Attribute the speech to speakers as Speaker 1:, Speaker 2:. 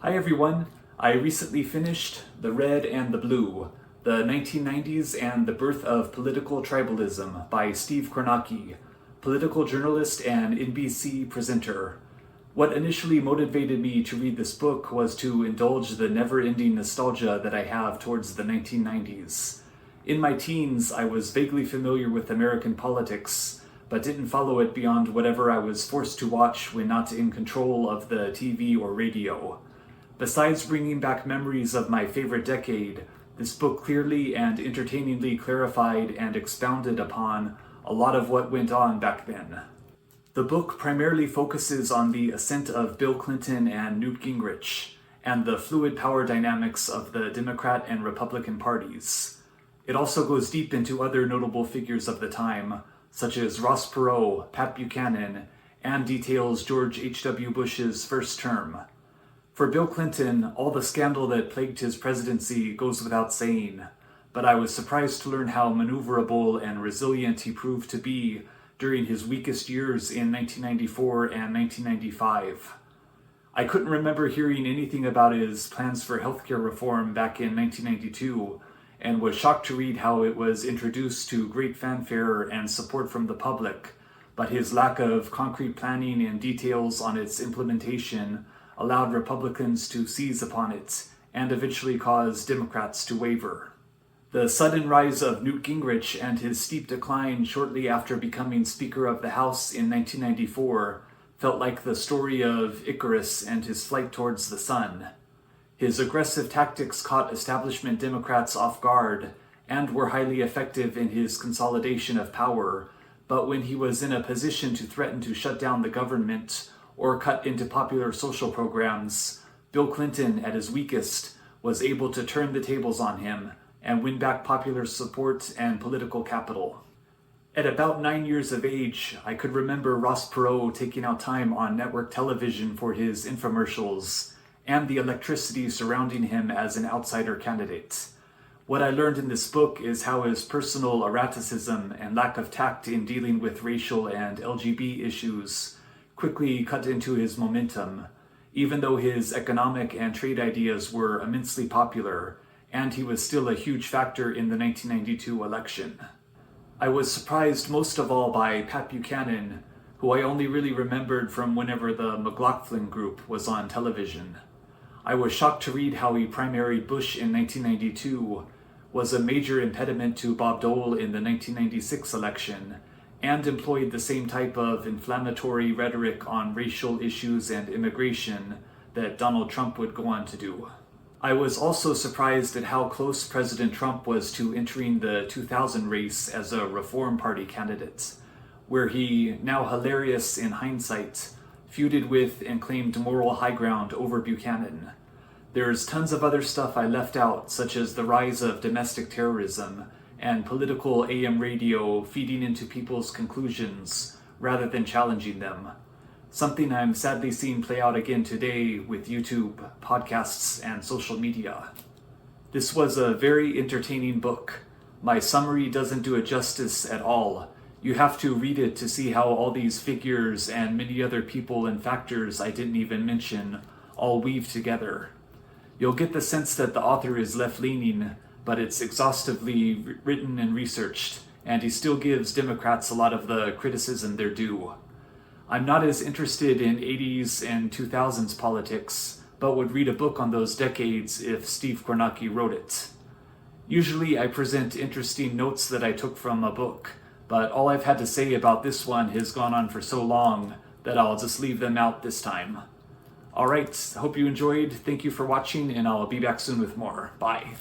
Speaker 1: Hi everyone, I recently finished The Red and the Blue, the 1990s and the Birth of Political Tribalism by Steve Kornacki, political journalist and NBC presenter. What initially motivated me to read this book was to indulge the never-ending nostalgia that I have towards the 1990s. In my teens, I was vaguely familiar with American politics, but didn't follow it beyond whatever I was forced to watch when not in control of the TV or radio. Besides bringing back memories of my favorite decade, this book clearly and entertainingly clarified and expounded upon a lot of what went on back then. The book primarily focuses on the ascent of Bill Clinton and Newt Gingrich, and the fluid power dynamics of the Democrat and Republican parties. It also goes deep into other notable figures of the time, such as Ross Perot, Pat Buchanan, and details George H.W. Bush's first term. For Bill Clinton, all the scandal that plagued his presidency goes without saying, but I was surprised to learn how maneuverable and resilient he proved to be during his weakest years in 1994 and 1995. I couldn't remember hearing anything about his plans for healthcare reform back in 1992, and was shocked to read how it was introduced to great fanfare and support from the public, but his lack of concrete planning and details on its implementation allowed Republicans to seize upon it, and eventually caused Democrats to waver. The sudden rise of Newt Gingrich and his steep decline shortly after becoming Speaker of the House in 1994 felt like the story of Icarus and his flight towards the sun. His aggressive tactics caught establishment Democrats off guard, and were highly effective in his consolidation of power, but when he was in a position to threaten to shut down the government or cut into popular social programs, Bill Clinton, at his weakest, was able to turn the tables on him and win back popular support and political capital. At about 9 years of age, I could remember Ross Perot taking out time on network television for his infomercials and the electricity surrounding him as an outsider candidate. What I learned in this book is how his personal erraticism and lack of tact in dealing with racial and LGBT issues quickly cut into his momentum, even though his economic and trade ideas were immensely popular, and he was still a huge factor in the 1992 election. I was surprised most of all by Pat Buchanan, who I only really remembered from whenever the McLaughlin Group was on television. I was shocked to read how he primaried Bush in 1992, was a major impediment to Bob Dole in the 1996 election, and employed the same type of inflammatory rhetoric on racial issues and immigration that Donald Trump would go on to do. I was also surprised at how close President Trump was to entering the 2000 race as a Reform Party candidate, where he, now hilarious in hindsight, feuded with and claimed moral high ground over Buchanan. There's tons of other stuff I left out, such as the rise of domestic terrorism and political AM radio feeding into people's conclusions rather than challenging them. Something I'm sadly seeing play out again today with YouTube, podcasts, and social media. This was a very entertaining book. My summary doesn't do it justice at all. You have to read it to see how all these figures and many other people and factors I didn't even mention all weave together. You'll get the sense that the author is left-leaning, but it's exhaustively written and researched, and he still gives Democrats a lot of the criticism they're due. I'm not as interested in 80s and 2000s politics, but would read a book on those decades if Steve Kornacki wrote it. Usually I present interesting notes that I took from a book, but all I've had to say about this one has gone on for so long that I'll just leave them out this time. Alright, hope you enjoyed, thank you for watching, and I'll be back soon with more. Bye.